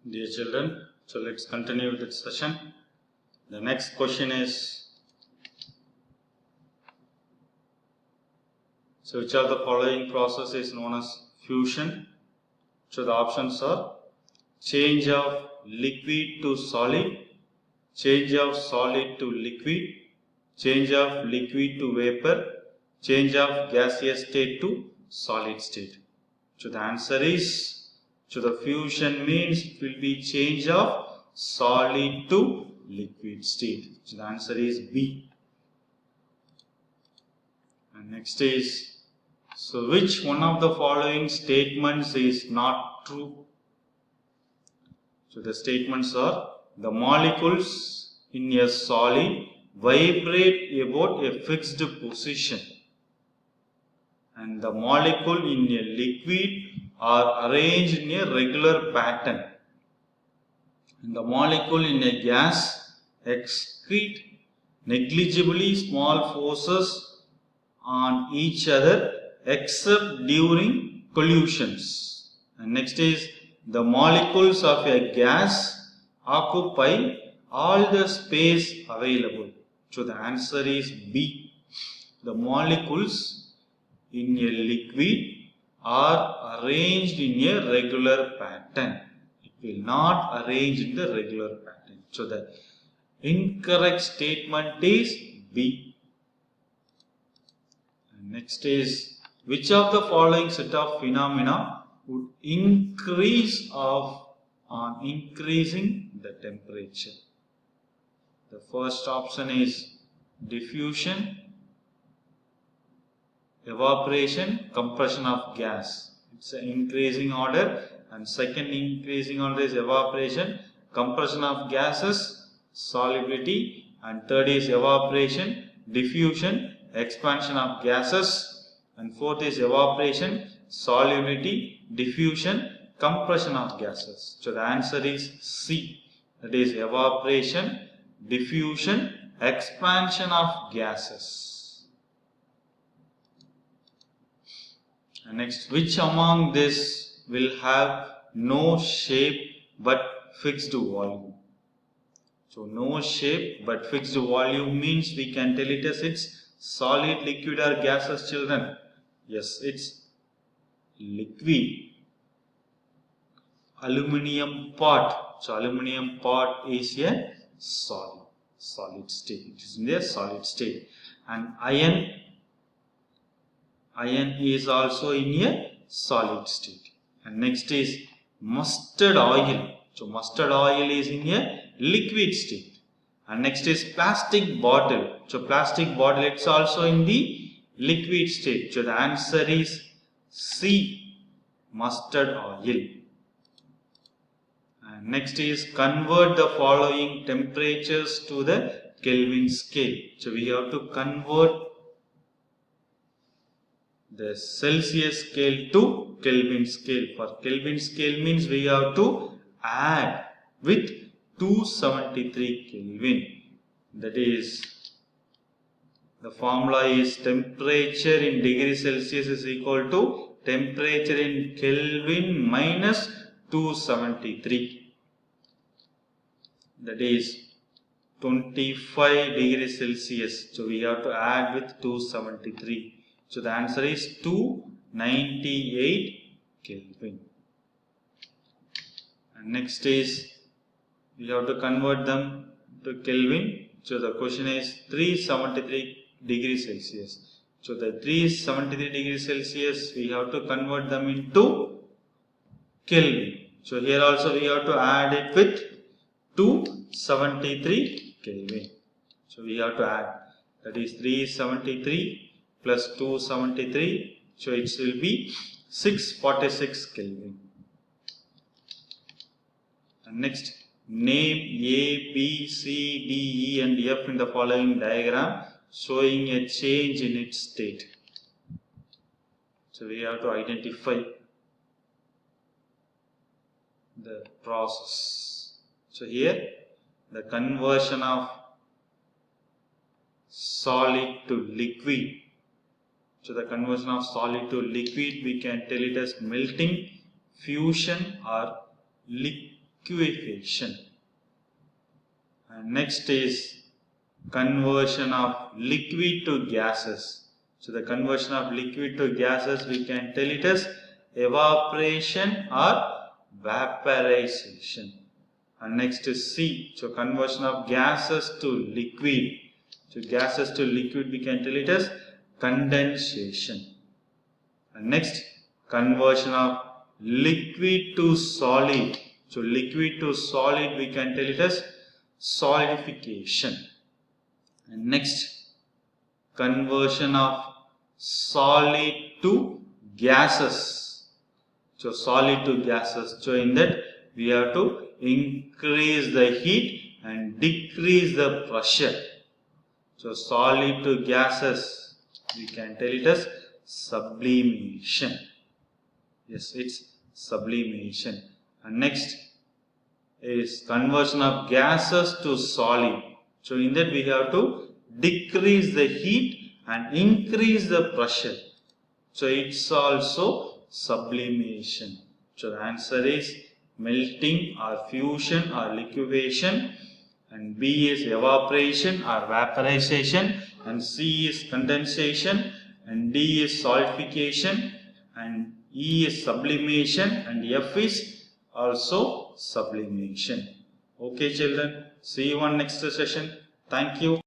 Dear children, so let's continue with the session. The next question is, so which of the following process is known as fusion? So the options are change of liquid to solid, change of solid to liquid, change of liquid to vapor, change of gaseous state to solid state. So the answer is, so the fusion means it will be change of solid to liquid state. So the answer is B. And next is, so which one of the following statements is not true? So the statements are, the molecules in a solid vibrate about a fixed position, and the molecule in a liquid are arranged in a regular pattern, and the molecule in a gas excrete negligibly small forces on each other except during collisions. And next is, the molecules of a gas occupy all the space available. So the answer is B. The molecules in a liquid are arranged in a regular pattern. It will not arrange in the regular pattern. So the incorrect statement is B. And next is, which of the following set of phenomena would increase on increasing the temperature? The first option is diffusion, evaporation, compression of gas. It's an increasing order. And second increasing order is evaporation, compression of gases, solubility. And third is evaporation, diffusion, expansion of gases. And fourth is evaporation, solubility, diffusion, compression of gases. So the answer is C. That is evaporation, diffusion, expansion of gases. And next, which among this will have no shape but fixed volume? So no shape but fixed volume means we can tell it as it's solid, liquid or gaseous, children. Yes, it's liquid. Aluminium pot. So aluminium pot is a solid state. It is in a solid state. And iron is also in a solid state. And next is mustard oil. So mustard oil is in a liquid state. And next is plastic bottle. So plastic bottle, it's also in the liquid state. So the answer is C, mustard oil. And next is convert the following temperatures to the Kelvin scale. So we have to convert the Celsius scale to Kelvin scale. For Kelvin scale means we have to add with 273 Kelvin. That is, the formula is temperature in degree Celsius is equal to temperature in Kelvin minus 273. That is 25 degrees Celsius. So we have to add with 273. So the answer is 298 Kelvin. And next is, we have to convert them to Kelvin. So the question is 373 degrees Celsius. So the 373 degrees Celsius, we have to convert them into Kelvin. So here also we have to add it with 273 Kelvin. So we have to add, that is 373 plus 273, so it will be 646 Kelvin. And next, name A, B, C, D, E and F in the following diagram showing a change in its state. So we have to identify the process. So here, the conversion of solid to liquid. So the conversion of solid to liquid, we can tell it as melting, fusion or liquefaction. And next is conversion of liquid to gases. So the conversion of liquid to gases, we can tell it as evaporation or vaporization. And next is C. So conversion of gases to liquid. So gases to liquid, we can tell it as condensation. And next, conversion of liquid to solid. So liquid to solid, we can tell it as solidification. And next, conversion of solid to gases. So solid to gases. So in that, we have to increase the heat and decrease the pressure. So solid to gases, we can tell it as sublimation. Yes, it's sublimation. And next is conversion of gases to solid. So in that, we have to decrease the heat and increase the pressure. So it's also sublimation. So the answer is melting or fusion or liquefaction, and B is evaporation or vaporization, and C is condensation, and D is solidification, and E is sublimation, and F is also sublimation. Okay children, see you on next session. Thank you.